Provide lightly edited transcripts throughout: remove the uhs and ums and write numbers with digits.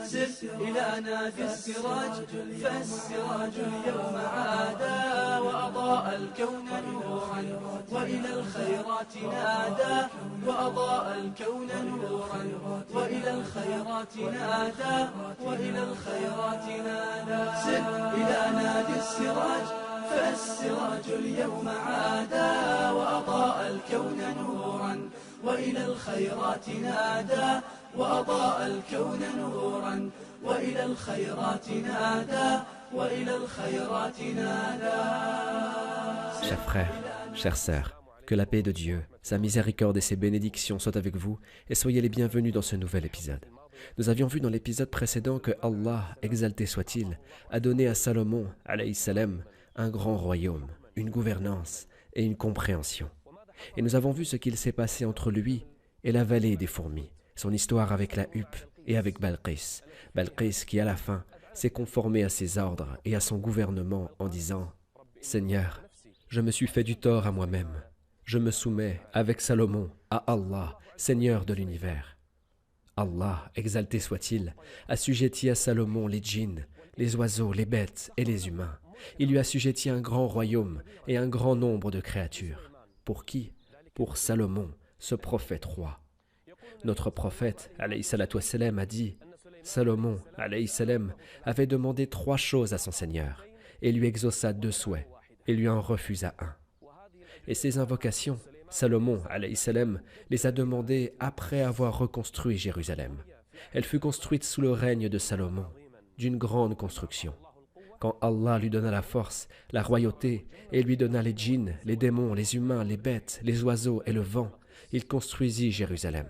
سر إلى نادي السراج فالسراج اليوم عادا وأضاء الكون نورا وإلى الخيرات نادى وأضاء الكون نورا وإلى الخيرات نادى وإلى الخيرات نادى سر إلى نادي السراج فالسراج اليوم عادا وأضاء الكون نورا وإلى الخيرات نادى وأضاء الكون نورا وإلى الخيرات نادى وإلى الخيرات نادى. Chers frères, chères sœurs, que la paix de Dieu, sa miséricorde et ses bénédictions soient avec vous et soyez les bienvenus dans ce nouvel épisode. Nous avions vu dans l'épisode précédent que Allah, exalté soit-il, a donné à Salomon, alayhi salam, un grand royaume, une gouvernance et une compréhension. Et nous avons vu ce qu'il s'est passé entre lui et la vallée des fourmis, son histoire avec la huppe et avec Balqis. Balqis qui à la fin s'est conformé à ses ordres et à son gouvernement en disant « Seigneur, je me suis fait du tort à moi-même. Je me soumets avec Salomon à Allah, Seigneur de l'univers. » Allah, exalté soit-il, assujettit à Salomon les djinns, les oiseaux, les bêtes et les humains. Il lui assujettit un grand royaume et un grand nombre de créatures. Pour qui? Pour Salomon, ce prophète roi. Notre prophète, alayhi salatu wassalam, a dit « Salomon, alayhi salam, avait demandé 3 choses à son Seigneur, et lui exauça 2 souhaits, et lui en refusa 1. Et ces invocations, Salomon, alayhi salam, les a demandées après avoir reconstruit Jérusalem. Elle fut construite sous le règne de Salomon, d'une grande construction. Quand Allah lui donna la force, la royauté, et lui donna les djinns, les démons, les humains, les bêtes, les oiseaux et le vent, il construisit Jérusalem.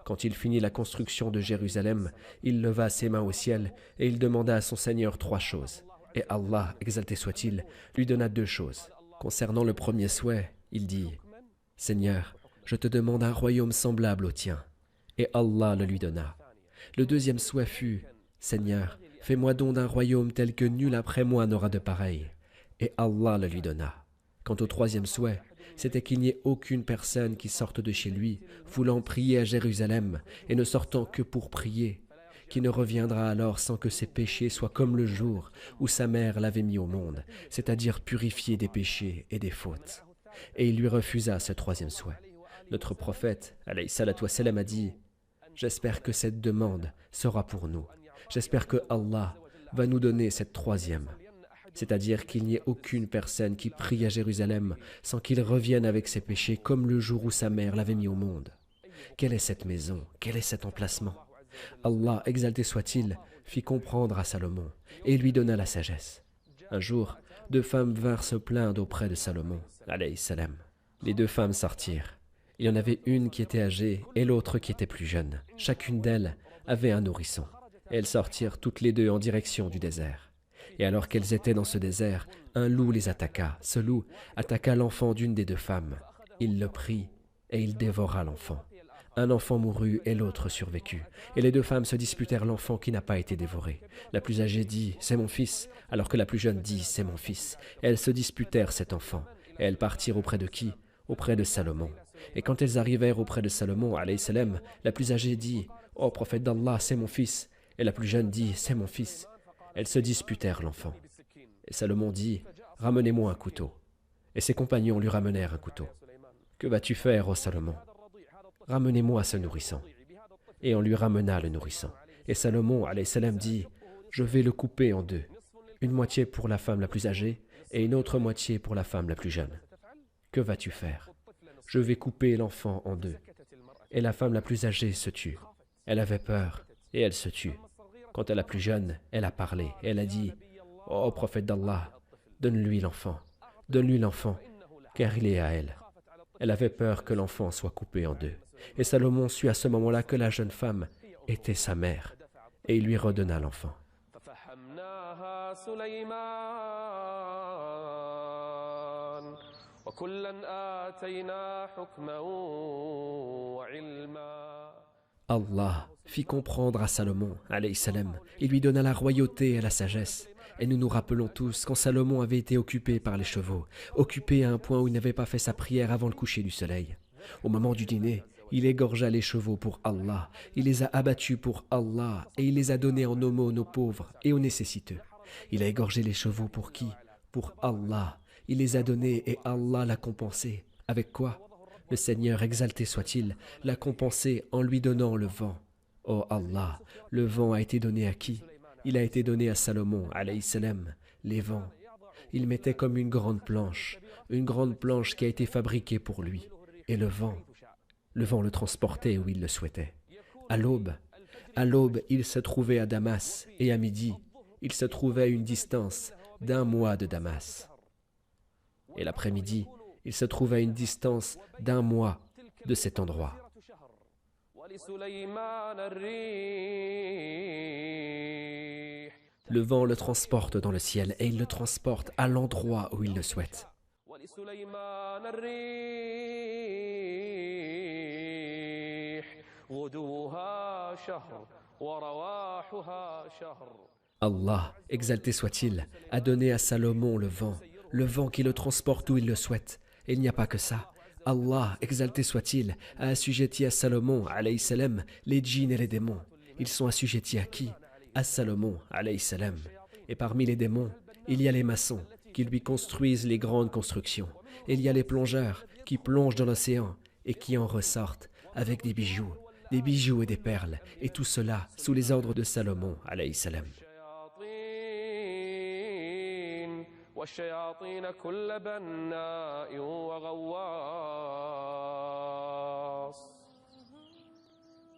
Quand il finit la construction de Jérusalem, il leva ses mains au ciel et il demanda à son Seigneur 3 choses. Et Allah, exalté soit-il, lui donna 2 choses. Concernant le premier souhait, il dit « Seigneur, je te demande un royaume semblable au tien. » Et Allah le lui donna. Le deuxième souhait fut « Seigneur, fais-moi don d'un royaume tel que nul après moi n'aura de pareil. » Et Allah le lui donna. Quant au troisième souhait, c'était qu'il n'y ait aucune personne qui sorte de chez lui, voulant prier à Jérusalem et ne sortant que pour prier, qui ne reviendra alors sans que ses péchés soient comme le jour où sa mère l'avait mis au monde, c'est-à-dire purifié des péchés et des fautes. Et il lui refusa ce troisième souhait. Notre prophète, alayhi salatu wassalam, a dit « J'espère que cette demande sera pour nous. J'espère que Allah va nous donner cette troisième. » C'est-à-dire qu'il n'y ait aucune personne qui prie à Jérusalem sans qu'il revienne avec ses péchés comme le jour où sa mère l'avait mis au monde. Quelle est cette maison? Quel est cet emplacement? Allah, exalté soit-il, fit comprendre à Salomon et lui donna la sagesse. Un jour, 2 femmes vinrent se plaindre auprès de Salomon, alayhi salam. Les 2 femmes sortirent. Il y en avait une qui était âgée et l'autre qui était plus jeune. Chacune d'elles avait un nourrisson. Elles sortirent toutes les 2 en direction du désert. Et alors qu'elles étaient dans ce désert, un loup les attaqua. Ce loup attaqua l'enfant d'une des 2 femmes. Il le prit et il dévora l'enfant. Un enfant mourut et l'autre survécut. Et les 2 femmes se disputèrent l'enfant qui n'a pas été dévoré. La plus âgée dit « C'est mon fils », alors que la plus jeune dit « C'est mon fils ». Et elles se disputèrent cet enfant. Et elles partirent auprès de qui? Auprès de Salomon. Et quand elles arrivèrent auprès de Salomon, alayhi salam, la plus âgée dit « Ô prophète d'Allah, c'est mon fils ». Et la plus jeune dit « C'est mon fils ». Elles se disputèrent l'enfant. Et Salomon dit « Ramenez-moi un couteau ». Et ses compagnons lui ramenèrent un couteau. « Que vas-tu faire, ô Salomon? Ramenez-moi ce nourrisson. » Et on lui ramena le nourrisson. Et Salomon, alayhi salam, dit « Je vais le couper en 2. Une moitié pour la femme la plus âgée et une autre moitié pour la femme la plus jeune. Que vas-tu faire? Je vais couper l'enfant en 2. Et la femme la plus âgée se tue. Elle avait peur et elle se tue. Quant à la plus jeune, elle a parlé. Elle a dit « Ô prophète d'Allah, donne-lui l'enfant, car il est à elle. » Elle avait peur que l'enfant soit coupé en 2. Et Salomon sut à ce moment-là que la jeune femme était sa mère. Et il lui redonna l'enfant. Allah fit comprendre à Salomon, alayhi salam, il lui donna la royauté et la sagesse. Et nous nous rappelons tous quand Salomon avait été occupé par les chevaux, occupé à un point où il n'avait pas fait sa prière avant le coucher du soleil. Au moment du dîner, Il égorgea les chevaux pour Allah, il les a abattus pour Allah et il les a donnés en aumône aux pauvres et aux nécessiteux. Il a égorgé les chevaux pour qui? Pour Allah. Il les a donnés et Allah l'a compensé. Avec quoi? Le Seigneur, exalté soit-il, l'a compensé en lui donnant le vent. Oh Allah, le vent a été donné à qui? Il a été donné à Salomon, alayhi salam, les vents. Il mettait comme une grande planche qui a été fabriquée pour lui. Et le vent le transportait où il le souhaitait. À l'aube, il se trouvait à Damas, et à midi, il se trouvait à une distance d'1 mois de Damas. Et l'après-midi, il se trouvait à une distance d'1 mois de cet endroit. Le vent le transporte dans le ciel et il le transporte à l'endroit où il le souhaite. Allah, exalté soit-il, a donné à Salomon le vent qui le transporte où il le souhaite. Et il n'y a pas que ça. Allah, exalté soit-il, a assujetti à Salomon, alayhi salam, les djinns et les démons. Ils sont assujettis à qui? À Salomon, alayhi salam. Et parmi les démons, il y a les maçons qui lui construisent les grandes constructions. Et il y a les plongeurs qui plongent dans l'océan et qui en ressortent avec des bijoux et des perles. Et tout cela sous les ordres de Salomon, alayhi salam.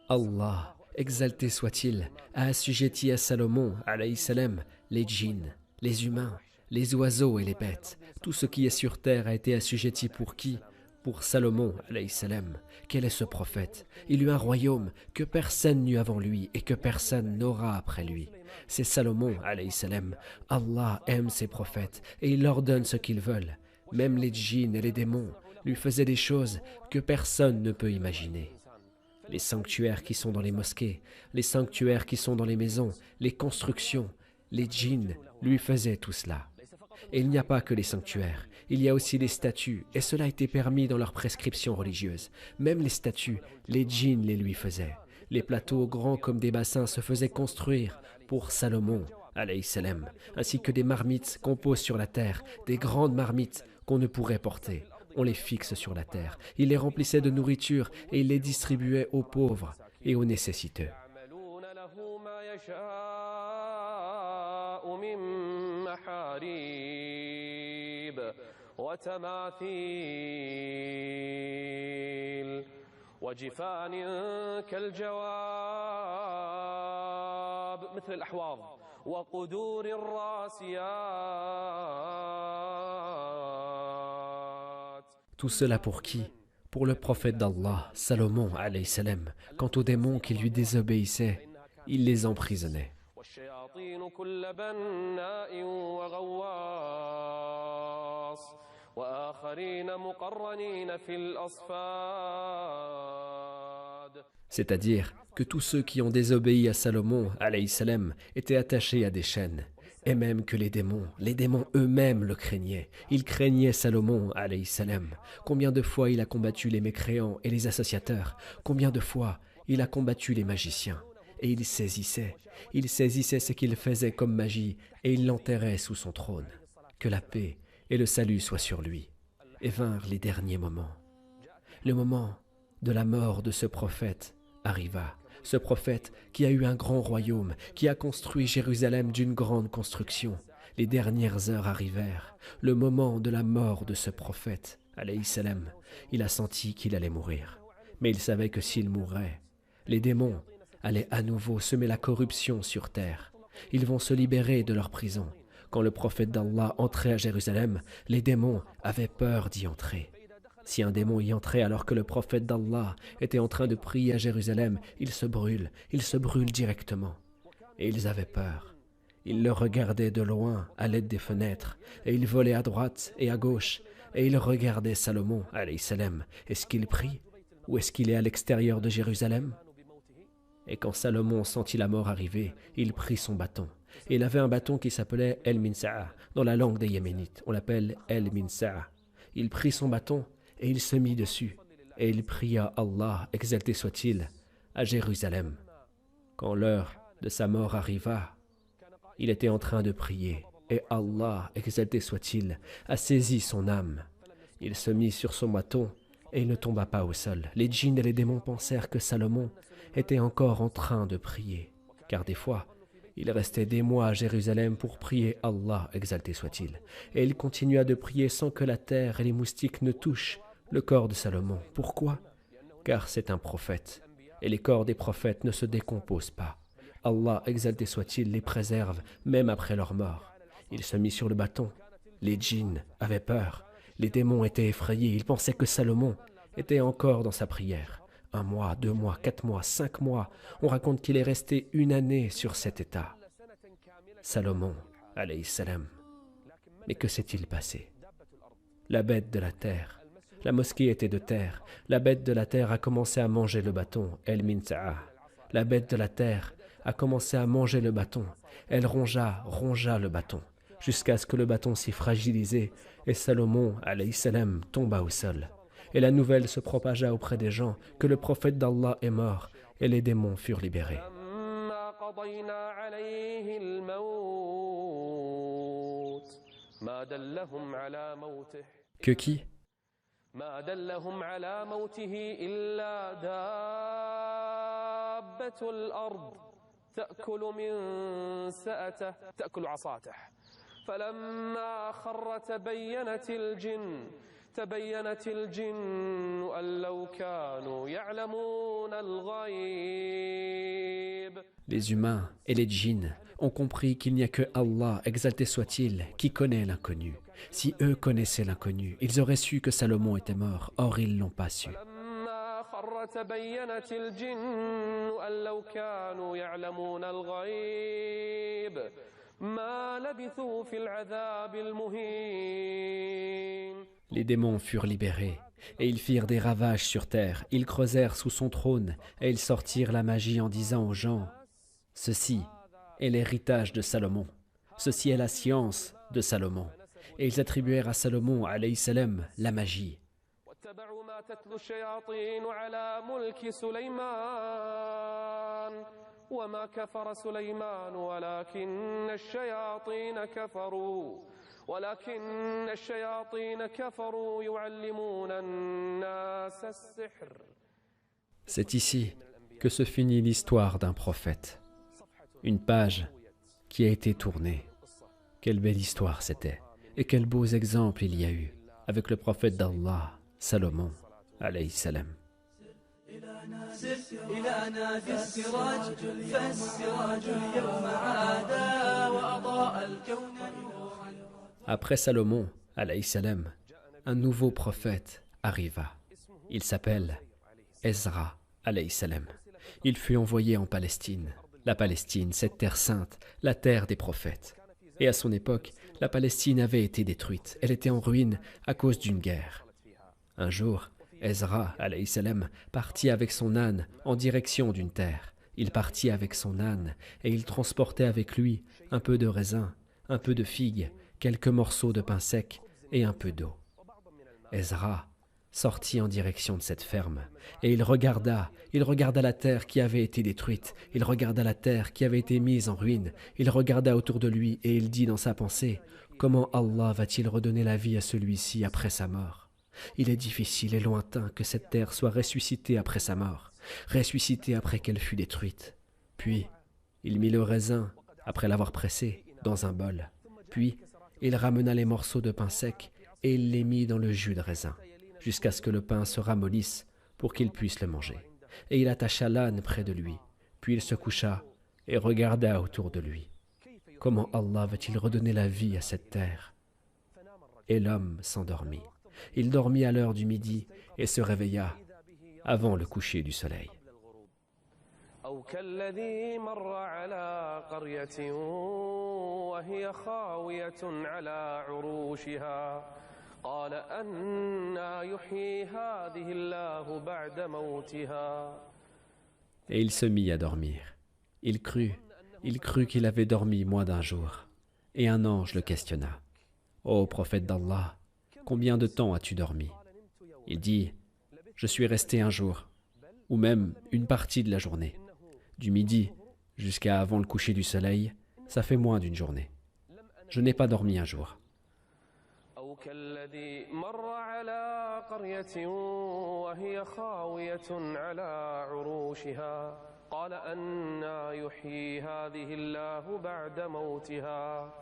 Allah, exalté soit-il, a assujetti à Salomon, alayhi salam, les djinns, les humains, les oiseaux et les bêtes. Tout ce qui est sur terre a été assujetti pour qui? Pour Salomon, alayhi salam. Quel est ce prophète? Il eut un royaume que personne n'eut avant lui et que personne n'aura après lui. C'est Salomon, alayhi salam. Allah aime ses prophètes et il leur donne ce qu'ils veulent. Même les djinns et les démons lui faisaient des choses que personne ne peut imaginer. Les sanctuaires qui sont dans les mosquées, les sanctuaires qui sont dans les maisons, les constructions, les djinns lui faisaient tout cela. Et il n'y a pas que les sanctuaires, il y a aussi les statues, et cela a été permis dans leurs prescriptions religieuses. Même les statues, les djinns les lui faisaient. Les plateaux grands comme des bassins se faisaient construire pour Salomon, alayhi salam, ainsi que des marmites qu'on pose sur la terre, des grandes marmites qu'on ne pourrait porter. On les fixe sur la terre. Il les remplissait de nourriture et il les distribuait aux pauvres et aux nécessiteux. Tout cela pour qui? Pour le prophète d'Allah, Salomon, alayhi salam. Quant aux démons qui lui désobéissaient, il les emprisonnait. C'est-à-dire que tous ceux qui ont désobéi à Salomon, alayhi salam, étaient attachés à des chaînes. Et même que les démons eux-mêmes le craignaient. Ils craignaient Salomon, alayhi salam. Combien de fois il a combattu les mécréants et les associateurs? Combien de fois il a combattu les magiciens? Et il saisissait ce qu'il faisait comme magie et il l'enterrait sous son trône. Que la paix et le salut soient sur lui. Et vinrent les derniers moments. Le moment de la mort de ce prophète arriva. Ce prophète qui a eu un grand royaume, qui a construit Jérusalem d'une grande construction. Les dernières heures arrivèrent. Le moment de la mort de ce prophète, alayhi salam. Il a senti qu'il allait mourir. Mais il savait que s'il mourait, les démons allaient à nouveau semer la corruption sur terre. Ils vont se libérer de leur prison. Quand le prophète d'Allah entrait à Jérusalem, les démons avaient peur d'y entrer. Si un démon y entrait alors que le prophète d'Allah était en train de prier à Jérusalem, il se brûle directement. Et ils avaient peur. Ils le regardaient de loin à l'aide des fenêtres, et ils volaient à droite et à gauche, et ils regardaient Salomon, alayhi salam. Est-ce qu'il prie? Ou est-ce qu'il est à l'extérieur de Jérusalem? Et quand Salomon sentit la mort arriver, il prit son bâton. Et il avait un bâton qui s'appelait El-Minsa'a. Dans la langue des Yéménites, on l'appelle El-Minsa'a. Il prit son bâton et il se mit dessus. et il pria Allah, exalté soit-il, à Jérusalem. Quand l'heure de sa mort arriva, il était en train de prier, et Allah, exalté soit-il, a saisi son âme. Il se mit sur son bâton, et il ne tomba pas au sol. Les djinns et les démons pensèrent que Salomon était encore en train de prier, car des fois, il restait des mois à Jérusalem pour prier Allah, exalté soit-il. Et il continua de prier sans que la terre et les moustiques ne touchent le corps de Salomon. Pourquoi? Car c'est un prophète, et les corps des prophètes ne se décomposent pas. Allah, exalté soit-il, les préserve même après leur mort. Il se mit sur le bâton. Les djinns avaient peur. Les démons étaient effrayés. Ils pensaient que Salomon était encore dans sa prière. 1 mois, 2 mois, 4 mois, 5 mois. On raconte qu'il est resté 1 année sur cet état. Salomon, alayhi salam. Mais que s'est-il passé? La bête de la terre. La mosquée était de terre. La bête de la terre a commencé à manger le bâton. El Minta'a. La bête de la terre a commencé à manger le bâton. Elle rongea le bâton, jusqu'à ce que le bâton s'y fragilisait et Salomon, alayhi salam, tomba au sol. Et la nouvelle se propagea auprès des gens que le prophète d'Allah est mort et les démons furent libérés. Que qui? تأكل من سأته تأكل عصاته فلما خر تبينت الجن أن لو كانوا يعلمون الغيب. Les humains et les djinns ont compris qu'il n'y a que Allah, exalté soit-il, qui connaît l'inconnu. Si eux connaissaient l'inconnu, ils auraient su que Salomon était mort, or ils l'ont pas su. تبينت الجن أن لو كانوا يعلمون الغيب ما لبثوا في العذاب المهين. Les démons furent libérés, et ils firent des ravages sur terre. Ils creusèrent sous son trône, et ils sortirent la magie en disant aux gens, « Ceci est l'héritage de Salomon, ceci est la science de Salomon. » Et ils attribuèrent à Salomon, alayhi salam, la magie. واتبعوا ما تتلو الشياطين على ملك سليمان وما كفر سليمان ولكن الشياطين كفروا يعلمون الناس السحر. C'est ici que se finit l'histoire d'un prophète. Une page qui a été tournée. Quelle belle histoire c'était, et quels beaux exemples il y a eu avec le prophète d'Allah, Salomon, alayhi salam. Après Salomon, alayhi salam, un nouveau prophète arriva. Il s'appelle Ezra, alayhi salam. Il fut envoyé en Palestine. La Palestine, cette terre sainte, la terre des prophètes. Et à son époque, la Palestine avait été détruite. Elle était en ruine à cause d'une guerre. Un jour, Ezra, alayhi salam, partit avec son âne en direction d'une terre. Il partit avec son âne et il transportait avec lui un peu de raisin, un peu de figues, quelques morceaux de pain sec et un peu d'eau. Ezra sortit en direction de cette ferme et il regarda la terre qui avait été détruite, il regarda la terre qui avait été mise en ruine, il regarda autour de lui et il dit dans sa pensée, « Comment Allah va-t-il redonner la vie à celui-ci après sa mort ? Il est difficile et lointain que cette terre soit ressuscitée après sa mort, ressuscitée après qu'elle fut détruite. » Puis, il mit le raisin, après l'avoir pressé, dans un bol. Puis, il ramena les morceaux de pain sec et il les mit dans le jus de raisin, jusqu'à ce que le pain se ramollisse pour qu'il puisse le manger. Et il attacha l'âne près de lui. Puis il se coucha et regarda autour de lui. Comment Allah va-t-il redonner la vie à cette terre? Et l'homme s'endormit. Il dormit à l'heure du midi et se réveilla avant le coucher du soleil. أو كالذي مر على قرية وهي خاوية على عروشها قال أنى يحيي هذه الله بعد موتها. Et il se mit à dormir. Il crut qu'il avait dormi moins d'un jour. Et un ange le questionna. « Ô prophète d'Allah, combien de temps as-tu dormi ?» Il dit, « Je suis resté un jour, ou même une partie de la journée. Du midi jusqu'à avant le coucher du soleil, ça fait moins d'une journée. Je n'ai pas dormi un jour. أو كالذي مر على قرية وهي خاوية على عروشها قال أنى يحيي هذه الله بعد موتها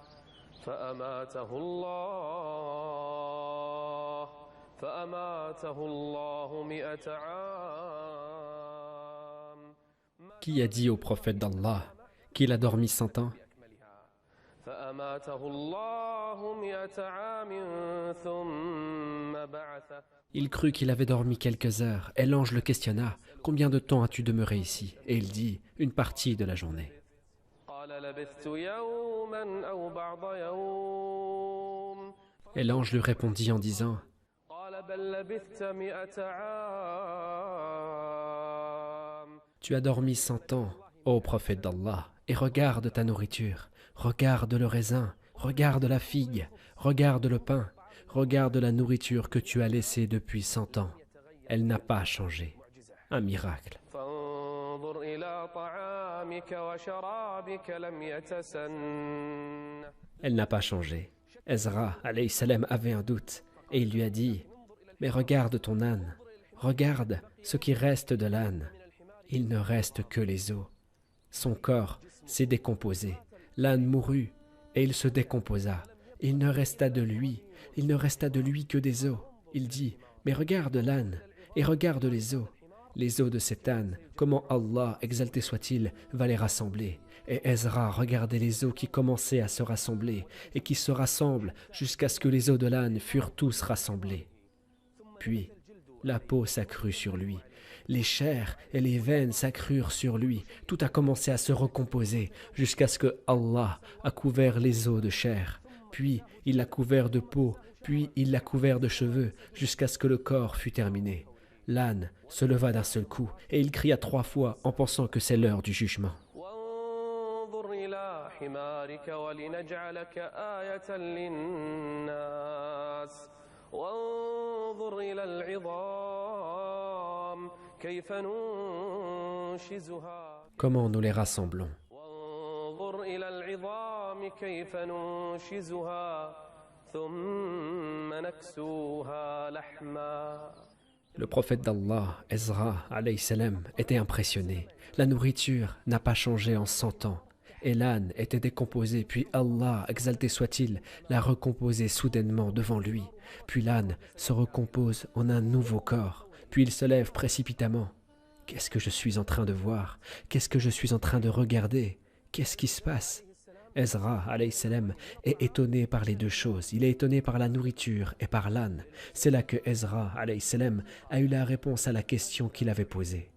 فأماته الله 100 عام. Qui a dit au prophète d'Allah qu'il a dormi 100 ans? فأماته الله 100 عام ثم بعثه. Il crut qu'il avait dormi quelques heures, et l'ange le questionna: « Combien de temps as-tu demeuré ici ?» Et il dit: « Une partie de la journée. قال لبثت يوما أو بعض يوم. » Et l'ange lui répondit en disant: قال بل لبثت 100 عام. « Tu as dormi 100 ans, ô prophète d'Allah, et regarde ta nourriture, regarde le raisin, regarde la figue, regarde le pain, regarde la nourriture que tu as laissée depuis 100 ans. Elle n'a pas changé. » Un miracle. فانظر إلى طعامك وشرابك لم يتسن. Elle n'a pas changé. Ezra, alayhi salam, avait un doute, et il lui a dit: « Mais regarde ton âne, regarde ce qui reste de l'âne. Il ne reste que les os. Son corps s'est décomposé. L'âne mourut, et il se décomposa. Il ne resta de lui que des os. » Il dit: « Mais regarde l'âne, et regarde les os de cet âne, comment Allah, exalté soit-il, va les rassembler. » Et Ezra regardait les os qui commençaient à se rassembler, et qui se rassemblent jusqu'à ce que les os de l'âne furent tous rassemblés. Puis, la peau s'accrut sur lui, les chairs et les veines s'accrurent sur lui, tout a commencé à se recomposer, jusqu'à ce que Allah a couvert les os de chair, puis il l'a couvert de peau, puis il l'a couvert de cheveux, jusqu'à ce que le corps fût terminé. L'âne se leva d'un seul coup, et il cria 3 fois en pensant que c'est l'heure du jugement. وانظر إلى حمارك ولنجعلك آية للناس وانظر إلى العظام كيف ننشزها. Comment nous les rassemblons? وانظر إلى العظام كيف ننشزها ثم نكسوها لحما. Le prophète d'Allah, Ezra, alayhi salam, était impressionné. La nourriture n'a pas changé en 100 ans. Et l'âne était décomposé, puis Allah, exalté soit-il, l'a recomposé soudainement devant lui. Puis l'âne se recompose en un nouveau corps. Puis il se lève précipitamment. Qu'est-ce que je suis en train de voir? Qu'est-ce que je suis en train de regarder? Qu'est-ce qui se passe? Ezra, alayhi salam, est étonné par les deux choses. Il est étonné par la nourriture et par l'âne. C'est là que Ezra, alayhi salam, a eu la réponse à la question qu'il avait posée.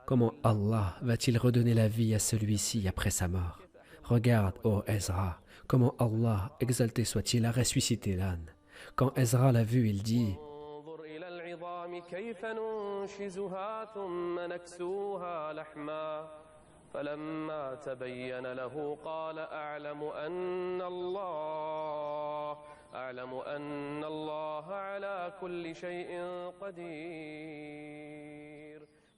Comment Allah va-t-il redonner la vie à celui-ci après sa mort? Regarde, ô Ezra, comment Allah, exalté soit-il, a ressuscité l'âne. Quand Ezra l'a vu, il dit: انظر إلى العظام كيف ننشزها ثم نكسوها لحما فلما تبين له قال أعلم أن الله على كل شيء قدير.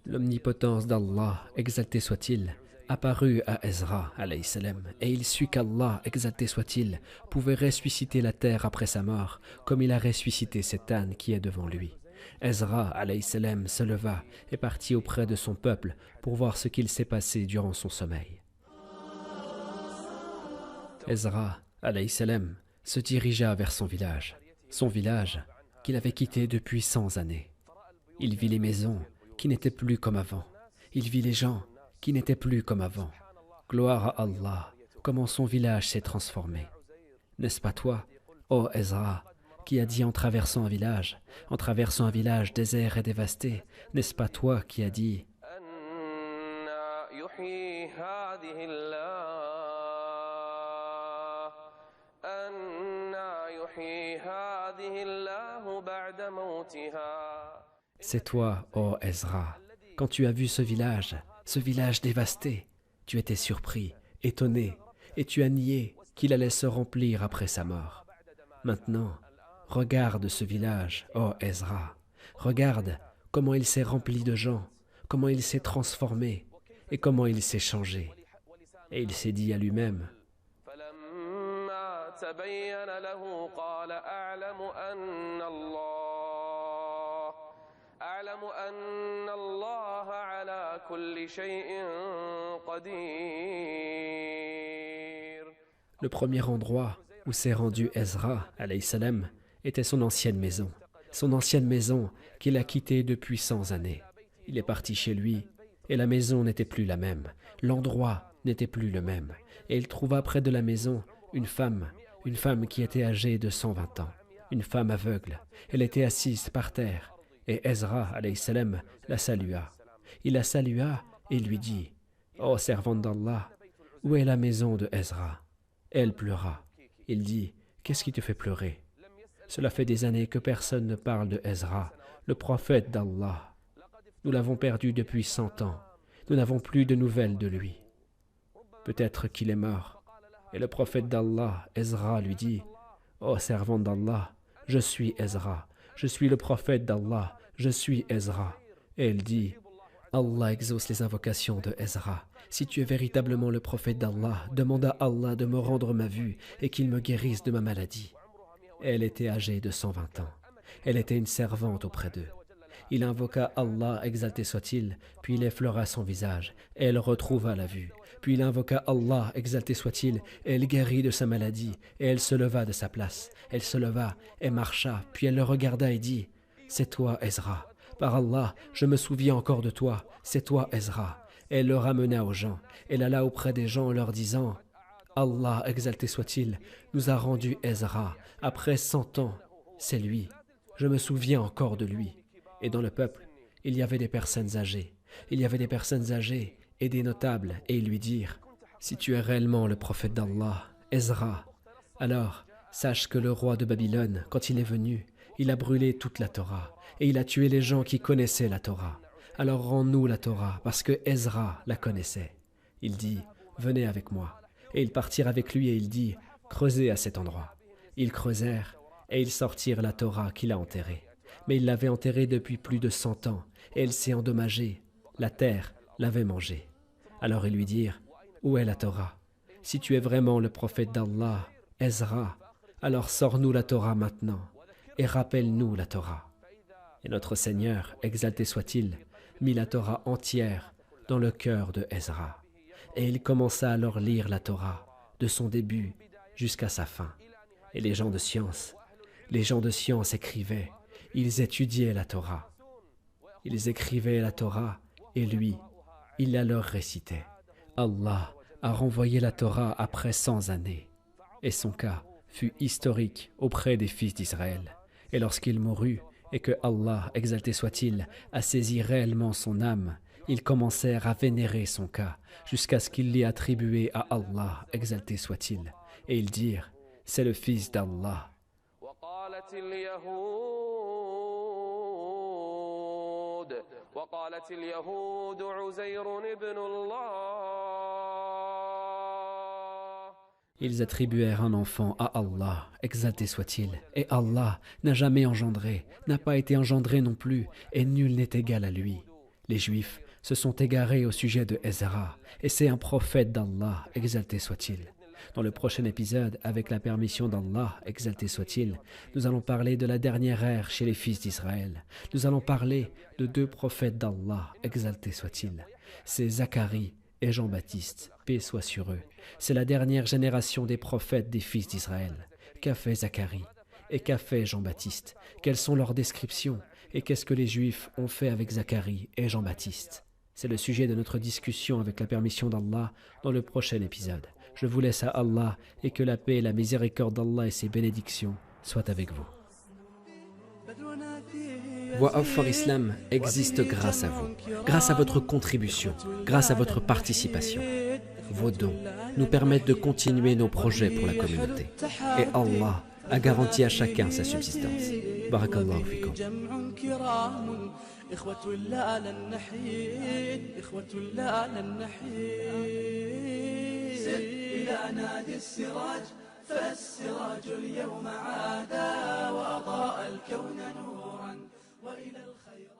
L'omnipotence d'Allah, exalté soit-il, apparut à Ezra, alayhi salam, et il sut qu'Allah, exalté soit-il, pouvait ressusciter la terre après sa mort, comme il a ressuscité cet âne qui est devant lui. Ezra, alayhi salam, se leva et partit auprès de son peuple pour voir ce qu'il s'est passé durant son sommeil. Ezra, alayhi salam, se dirigea vers son village qu'il avait quitté depuis 100 années. Il vit les maisons qui n'étaient plus comme avant. Il vit les gens qui n'étaient plus comme avant. Gloire à Allah, comment son village s'est transformé. N'est-ce pas toi, ô Ezra, qui a dit en traversant un village désert et dévasté, n'est-ce pas toi qui a dit: أن يحيي هذه الله بعد موتها. C'est toi, ô Ezra, quand tu as vu ce village dévasté, tu étais surpris, étonné, et tu as nié qu'il allait se remplir après sa mort. Maintenant, regarde ce village, ô Ezra, regarde comment il s'est rempli de gens, comment il s'est transformé et comment il s'est changé. Et il s'est dit à lui-même, le premier endroit où s'est rendu Ezra, alayhi salam, était son ancienne maison qu'il a quittée depuis 100 années. Il est parti chez lui et la maison n'était plus la même, l'endroit n'était plus le même. Et il trouva près de la maison une femme qui était âgée de 120 ans, une femme aveugle. Elle était assise par terre et Ezra, alayhi salam, la salua. Il la salua et lui dit, « Ô servante d'Allah, où est la maison de Ezra ?» Elle pleura. Il dit, « Qu'est-ce qui te fait pleurer ?» Cela fait des années que personne ne parle de Ezra, le prophète d'Allah. Nous l'avons perdu depuis 100 ans. Nous n'avons plus de nouvelles de lui. Peut-être qu'il est mort. Et le prophète d'Allah, Ezra, lui dit, « Ô servante d'Allah, je suis Ezra. Je suis le prophète d'Allah. Je suis Ezra. » Et elle dit, « Allah exauce les invocations de Ezra. Si tu es véritablement le prophète d'Allah, demande à Allah de me rendre ma vue et qu'il me guérisse de ma maladie. » Elle était âgée de 120 ans. Elle était une servante auprès d'eux. Il invoqua Allah, exalté soit-il, puis il effleura son visage. Elle retrouva la vue. Puis il invoqua Allah, exalté soit-il, et elle guérit de sa maladie, et elle se leva de sa place. Elle se leva et marcha, puis elle le regarda et dit, « C'est toi, Ezra. Par Allah, je me souviens encore de toi. C'est toi, Ezra. » Elle le ramena aux gens. Elle alla auprès des gens en leur disant, « Allah, exalté soit-il, nous a rendu Ezra. Après 100 ans, c'est lui. Je me souviens encore de lui. » Et dans le peuple, il y avait des personnes âgées. Il y avait des personnes âgées et des notables, et ils lui dirent, « Si tu es réellement le prophète d'Allah, Ezra, alors sache que le roi de Babylone, quand il est venu, il a brûlé toute la Torah, et il a tué les gens qui connaissaient la Torah. Alors rends-nous la Torah, parce que Ezra la connaissait. » Il dit, « Venez avec moi. » Et ils partirent avec lui, et il dit, « Creusez à cet endroit. » Ils creusèrent, et ils sortirent la Torah qu'il a enterrée. Mais il l'avait enterrée depuis plus de 100 ans, et elle s'est endommagée. La terre l'avait mangée. Alors ils lui dirent, « Où est la Torah? Si tu es vraiment le prophète d'Allah, Ezra, alors sors-nous la Torah maintenant, et rappelle-nous la Torah. » Et notre Seigneur, exalté soit-il, mit la Torah entière dans le cœur de Ezra. Et il commença à leur lire la Torah, de son début jusqu'à sa fin. Et les gens de science écrivaient, ils étudiaient la Torah. Ils écrivaient la Torah, et lui, il la leur récitait. Allah a renvoyé la Torah après 100 années, et son cas fut historique auprès des fils d'Israël. Et lorsqu'il mourut, et que Allah, exalté soit-il, a saisi réellement son âme, ils commencèrent à vénérer son cas, jusqu'à ce qu'il l'ait attribué à Allah, exalté soit-il. Et ils dirent, c'est le fils d'Allah. وقالت اليهود عزير ابن الله. Ils attribuèrent un enfant à Allah, exalté soit-il. Et Allah n'a jamais engendré, n'a pas été engendré non plus, et nul n'est égal à lui. Les Juifs se sont égarés au sujet de Ezra, et c'est un prophète d'Allah, exalté soit-il. Dans le prochain épisode, avec la permission d'Allah, exalté soit-il, nous allons parler de la dernière ère chez les fils d'Israël. Nous allons parler de 2 prophètes d'Allah, exalté soit-il. C'est Zacharie et Jean-Baptiste, paix soit sur eux. C'est la dernière génération des prophètes des fils d'Israël. Qu'a fait Zacharie et qu'a fait Jean-Baptiste? Quelles sont leurs descriptions? Et qu'est-ce que les Juifs ont fait avec Zacharie et Jean-Baptiste? C'est le sujet de notre discussion avec la permission d'Allah dans le prochain épisode. Je vous laisse à Allah et que la paix et la miséricorde d'Allah et ses bénédictions soient avec vous. Voix Off for Islam existe grâce à vous, grâce à votre contribution, grâce à votre participation. Vos dons nous permettent de continuer nos projets pour la communauté. Et Allah a garanti à chacun sa subsistance. Barakallahu fikum. إلى نادي السراج فالسراج اليوم عادا وأضاء الكون نورا وإلى الخير